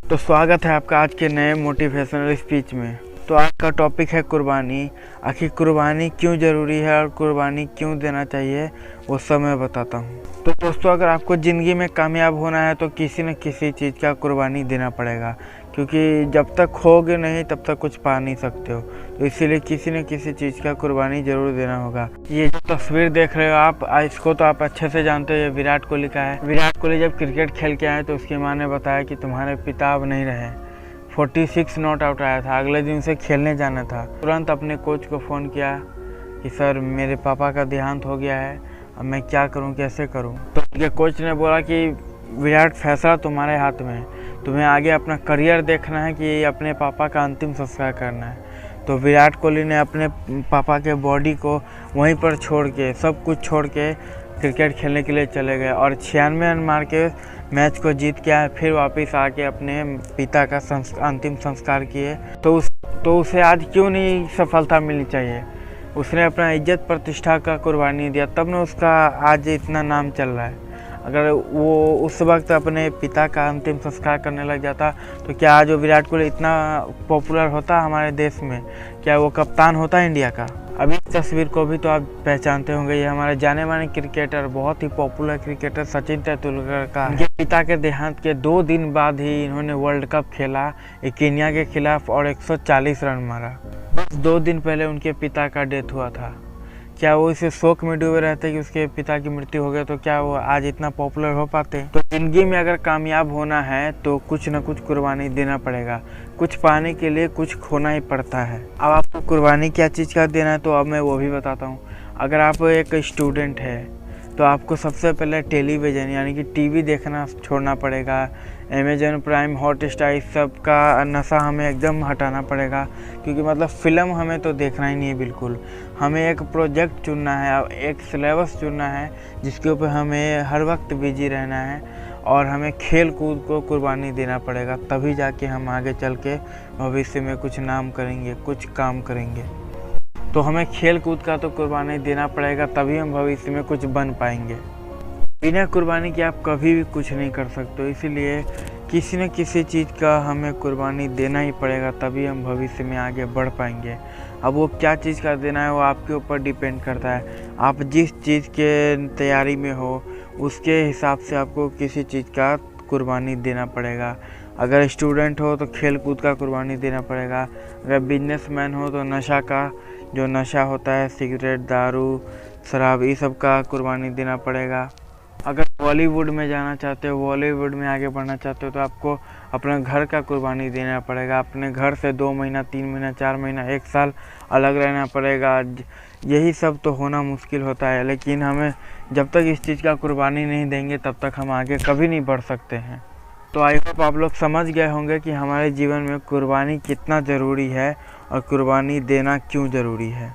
तो स्वागत है आपका आज के नए मोटिवेशनल स्पीच में। तो आज का टॉपिक है कुर्बानी। आखिर कुर्बानी क्यों ज़रूरी है और कुर्बानी क्यों देना चाहिए वो सब मैं बताता हूँ। तो दोस्तों, अगर आपको ज़िंदगी में कामयाब होना है तो किसी न किसी चीज़ का कुर्बानी देना पड़ेगा, क्योंकि जब तक खोगे नहीं तब तक कुछ पा नहीं सकते हो। तो इसीलिए किसी न किसी चीज़ का कुर्बानी ज़रूर देना होगा। ये जो तस्वीर देख रहे हो आप, इसको तो आप अच्छे से जानते हो, ये विराट कोहली का है। विराट कोहली जब क्रिकेट खेल के आए तो उसकी माँ ने बताया कि तुम्हारे पिता अब नहीं रहे। 46 नॉट आउट आया था, अगले दिन उसे खेलने जाना था। तुरंत अपने कोच को फ़ोन किया कि सर मेरे पापा का देहांत हो गया है, अब मैं क्या करूं, कैसे करूं। तो उनके कोच ने बोला कि विराट, फैसला तुम्हारे हाथ में है, तुम्हें आगे अपना करियर देखना है कि अपने पापा का अंतिम संस्कार करना है। तो विराट कोहली ने अपने पापा के बॉडी को वहीं पर छोड़ के, सब कुछ छोड़ के क्रिकेट खेलने के लिए चले गए और 96 रन मार के मैच को जीत के आए। फिर वापस आके अपने पिता का अंतिम संस्कार किए। तो उसे आज क्यों नहीं सफलता मिलनी चाहिए? उसने अपना इज्जत प्रतिष्ठा का कुर्बानी दिया, तब न उसका आज इतना नाम चल रहा है। अगर वो उस वक्त अपने पिता का अंतिम संस्कार करने लग जाता तो क्या आज वो विराट कोहली इतना पॉपुलर होता हमारे देश में? क्या वो कप्तान होता इंडिया का? अभी इस तस्वीर को भी तो आप पहचानते होंगे, ये हमारे जाने माने क्रिकेटर, बहुत ही पॉपुलर क्रिकेटर सचिन तेंदुलकर का। उनके पिता के देहांत के 2 दिन बाद ही इन्होंने वर्ल्ड कप खेला केन्या के खिलाफ और 140 रन मारा। बस 2 दिन पहले उनके पिता का डेथ हुआ था। क्या वो इसे शोक में डूबे रहते कि उसके पिता की मृत्यु हो गई तो क्या वो आज इतना पॉपुलर हो पाते? तो जिंदगी में अगर कामयाब होना है तो कुछ न कुछ कुर्बानी देना पड़ेगा। कुछ पाने के लिए कुछ खोना ही पड़ता है। अब आपको कुर्बानी क्या चीज़ का देना है तो अब मैं वो भी बताता हूँ। अगर आप एक स्टूडेंट है तो आपको सबसे पहले टेलीविज़न यानी कि टीवी देखना छोड़ना पड़ेगा। अमेजन प्राइम, हॉटस्टार, इस सब का नशा हमें एकदम हटाना पड़ेगा, क्योंकि मतलब फ़िल्म हमें तो देखना ही नहीं है बिल्कुल। हमें एक प्रोजेक्ट चुनना है, एक सिलेबस चुनना है जिसके ऊपर हमें हर वक्त बिजी रहना है, और हमें खेल कूद को कुर्बानी देना पड़ेगा। तभी जाके हम आगे चल के भविष्य में कुछ नाम करेंगे, कुछ काम करेंगे। तो हमें खेल कूद का तो कुर्बानी देना पड़ेगा, तभी हम भविष्य में कुछ बन पाएंगे। बिना कुर्बानी के आप कभी भी कुछ नहीं कर सकते। इसीलिए किसी न किसी चीज़ का हमें कुर्बानी देना ही पड़ेगा, तभी हम भविष्य में आगे बढ़ पाएंगे। अब वो क्या चीज़ का देना है वो आपके ऊपर डिपेंड करता है। आप जिस चीज़ के तैयारी में हो उसके हिसाब से आपको किसी चीज़ का कुर्बानी देना पड़ेगा। अगर स्टूडेंट हो तो खेल कूद का कुर्बानी देना पड़ेगा। अगर बिजनेसमैन हो तो नशा का, जो नशा होता है सिगरेट, दारू, शराब, ये सब का कुर्बानी देना पड़ेगा। अगर बॉलीवुड में जाना चाहते हो, बॉलीवुड में आगे बढ़ना चाहते हो तो आपको अपने घर का कुर्बानी देना पड़ेगा। अपने घर से 2 महीना, 3 महीना, 4 महीना, 1 साल अलग रहना पड़ेगा। यही सब तो होना मुश्किल होता है, लेकिन हमें जब तक इस चीज़ का कुर्बानी नहीं देंगे तब तक हम आगे कभी नहीं बढ़ सकते हैं। तो आई होप आप लोग समझ गए होंगे कि हमारे जीवन में कुर्बानी कितना ज़रूरी है और कुर्बानी देना क्यों ज़रूरी है।